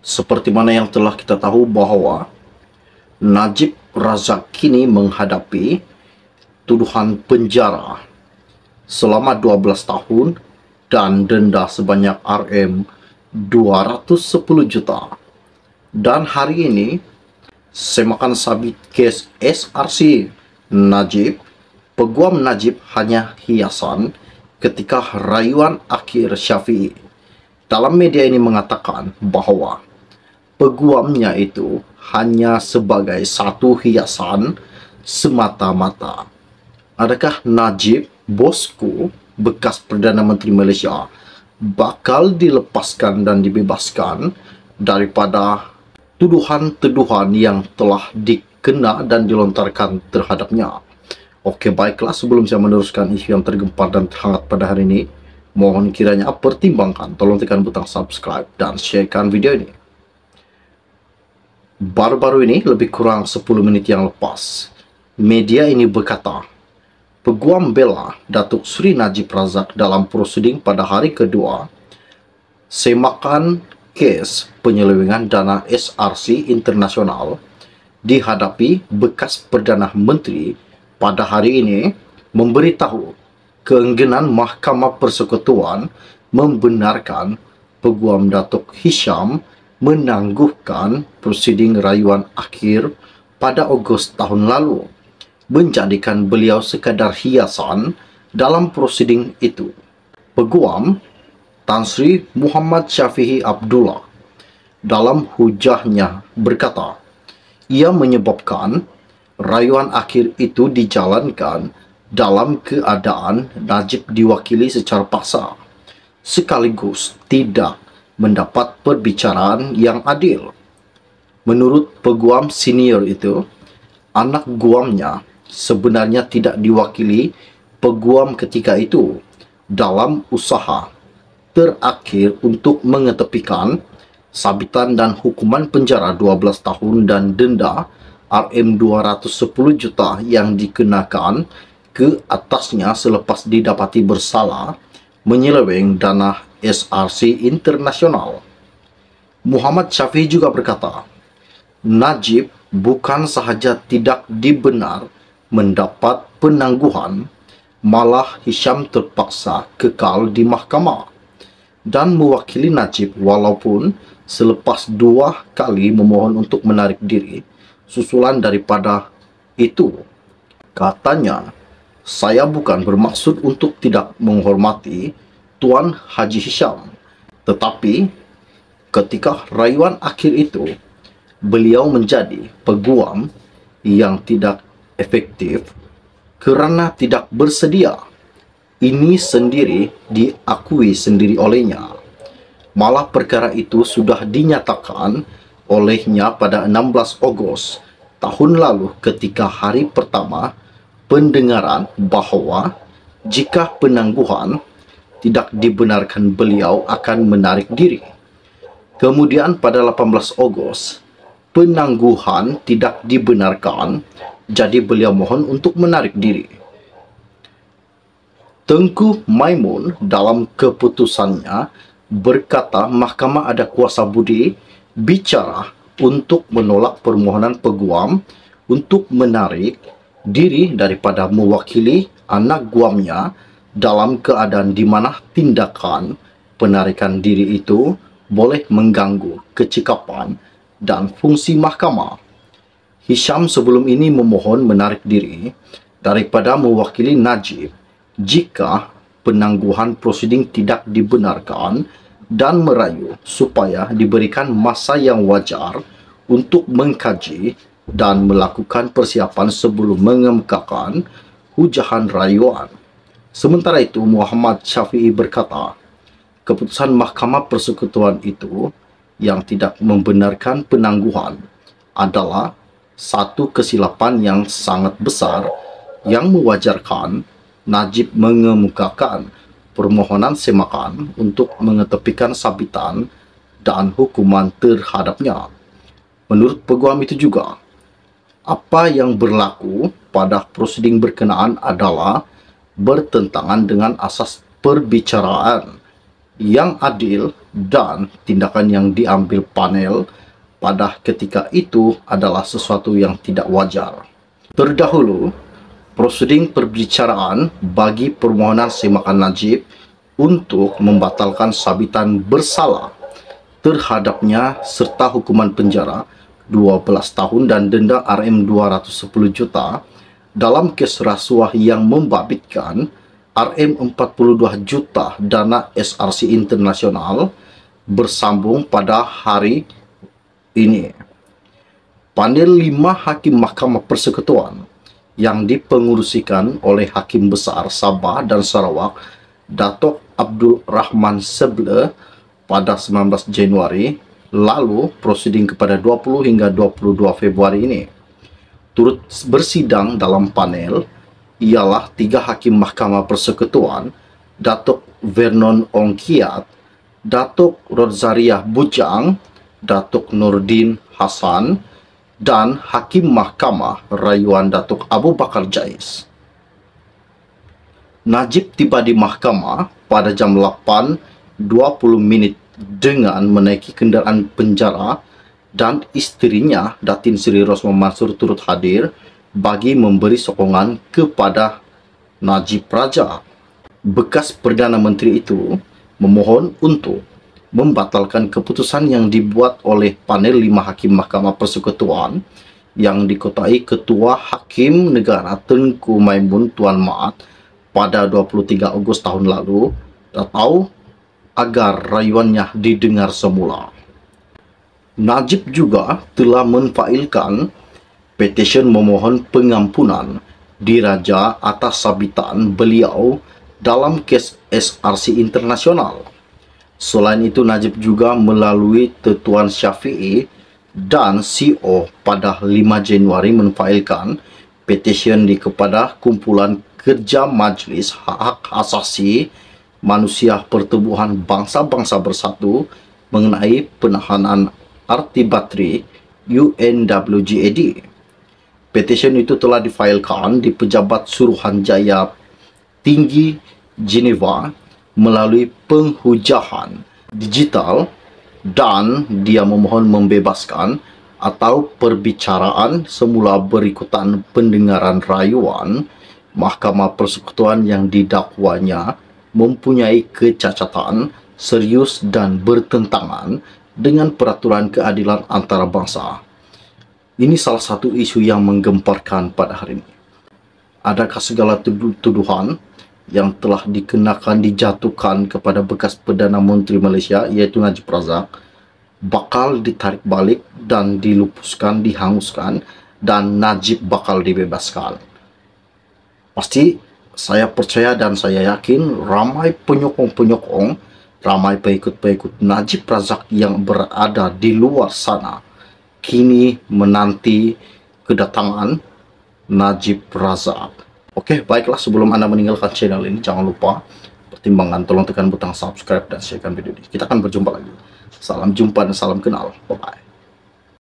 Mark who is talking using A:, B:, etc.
A: Seperti mana yang telah kita tahu bahwa Najib Razak kini menghadapi tuduhan penjara selama 12 tahun dan denda sebanyak Rm210 juta. Dan hari ini, semakan sabit kes SRC Najib, peguam Najib hanya hiasan ketika rayuan akhir Syafiee. Dalam media ini mengatakan bahwa peguamnya itu hanya sebagai satu hiasan semata-mata. Adakah Najib, bosku, bekas Perdana Menteri Malaysia, bakal dilepaskan dan dibebaskan daripada tuduhan-tuduhan yang telah dikena dan dilontarkan terhadapnya? Oke, baiklah, sebelum saya meneruskan isu yang tergempar dan terhangat pada hari ini, mohon kiranya pertimbangkan, tolong tekan butang subscribe dan sharekan video ini. Baru-baru ini, lebih kurang 10 menit yang lepas, media ini berkata, peguam bela Datuk Seri Najib Razak dalam prosiding pada hari kedua semakan kes penyelewengan dana SRC internasional dihadapi bekas Perdana Menteri pada hari ini memberitahu keengganan Mahkamah Persekutuan membenarkan peguam Datuk Hisham menangguhkan prosiding rayuan akhir pada Ogos tahun lalu, menjadikan beliau sekadar hiasan dalam prosiding itu. Peguam Tan Sri Muhammad Syafiee Abdullah dalam hujahnya berkata, ia menyebabkan rayuan akhir itu dijalankan dalam keadaan Najib diwakili secara paksa, sekaligus tidak mendapat perbicaraan yang adil. Menurut peguam senior itu, anak guamnya sebenarnya tidak diwakili peguam ketika itu dalam usaha terakhir untuk mengetepikan sabitan dan hukuman penjara 12 tahun dan denda Rm210 juta yang dikenakan ke atasnya selepas didapati bersalah menyeleweng dana SRC internasional. Muhammad Syafiee juga berkata, Najib bukan sahaja tidak dibenar mendapat penangguhan, malah Hisham terpaksa kekal di mahkamah dan mewakili Najib walaupun selepas 2 kali memohon untuk menarik diri susulan daripada itu. Katanya, saya bukan bermaksud untuk tidak menghormati Tuan Haji Hisham, tetapi ketika rayuan akhir itu, beliau menjadi peguam yang tidak efektif kerana tidak bersedia. Ini sendiri diakui sendiri olehnya. Malah perkara itu sudah dinyatakan olehnya pada 16 Ogos tahun lalu ketika hari pertama pendengaran bahawa jika penangguhan tidak dibenarkan beliau akan menarik diri. Kemudian pada 18 Ogos, penangguhan tidak dibenarkan, jadi beliau mohon untuk menarik diri. Tengku Maimun dalam keputusannya berkata mahkamah ada kuasa budi bicara untuk menolak permohonan peguam untuk menarik diri daripada mewakili anak guamnya dalam keadaan di mana tindakan penarikan diri itu boleh mengganggu kecekapan dan fungsi mahkamah. Hisham sebelum ini memohon menarik diri daripada mewakili Najib jika penangguhan prosiding tidak dibenarkan dan merayu supaya diberikan masa yang wajar untuk mengkaji dan melakukan persiapan sebelum mengemukakan hujahan rayuan. Sementara itu, Muhammad Syafiee berkata, keputusan Mahkamah Persekutuan itu yang tidak membenarkan penangguhan adalah satu kesilapan yang sangat besar yang mewajarkan Najib mengemukakan permohonan semakan untuk mengetepikan sabitan dan hukuman terhadapnya. Menurut peguam itu juga, apa yang berlaku pada prosiding berkenaan adalah bertentangan dengan asas perbicaraan yang adil dan tindakan yang diambil panel pada ketika itu adalah sesuatu yang tidak wajar. Terdahulu, prosedur perbicaraan bagi permohonan semakan Najib untuk membatalkan sabitan bersalah terhadapnya serta hukuman penjara 12 tahun dan denda Rm210 juta dalam kes rasuah yang membabitkan Rm42 juta dana SRC Internasional bersambung pada hari ini. Panel 5 Hakim Mahkamah Persekutuan yang dipengurusikan oleh Hakim Besar Sabah dan Sarawak Datuk Abdul Rahman Seble pada 19 Januari lalu prosiding kepada 20 hingga 22 Februari ini. Turut bersidang dalam panel ialah 3 Hakim Mahkamah Persekutuan, Datuk Vernon Ongkiat, Datuk Rodzariah Bujang, Datuk Nurdin Hasan, dan Hakim Mahkamah Rayuan Datuk Abu Bakar Jais. Najib tiba di mahkamah pada jam 8.20 dengan menaiki kenderaan penjara dan isterinya Datin Seri Rosmah Mansur turut hadir bagi memberi sokongan kepada Najib Razak. Bekas Perdana Menteri itu memohon untuk membatalkan keputusan yang dibuat oleh panel 5 Hakim Mahkamah Persekutuan yang dikotai Ketua Hakim Negara Tengku Maimun Tuan Maat pada 23 Ogos tahun lalu atau agar rayuannya didengar semula. Najib juga telah menfailkan petisyen memohon pengampunan diraja atas sabitan beliau dalam kes SRC Internasional. Selain itu, Najib juga melalui Tuan Syafiee dan CO pada 5 Januari menfailkan petisyen kepada Kumpulan Kerja Majlis Hak Asasi Manusia Pertubuhan Bangsa-Bangsa Bersatu mengenai penahanan Arti Batri UNWGAD. Petisyen itu telah difailkan di Pejabat Suruhanjaya Tinggi Geneva melalui penghujahan digital dan dia memohon membebaskan atau perbicaraan semula berikutan pendengaran rayuan Mahkamah Persekutuan yang didakwanya mempunyai kecacatan serius dan bertentangan dengan peraturan keadilan antarabangsa. Ini salah satu isu yang menggemparkan pada hari ini. Adakah segala tuduhan yang telah dijatuhkan kepada bekas Perdana Menteri Malaysia iaitu Najib Razak bakal ditarik balik dan dilupuskan, dihanguskan, dan Najib bakal dibebaskan? Pasti saya percaya dan saya yakin ramai penyokong-penyokong, ramai pengikut-pengikut Najib Razak yang berada di luar sana kini menanti kedatangan Najib Razak. Oke, baiklah, sebelum Anda meninggalkan channel ini, jangan lupa pertimbangkan tolong tekan butang subscribe dan share video ini. Kita akan berjumpa lagi. Salam jumpa dan salam kenal. Bye-bye.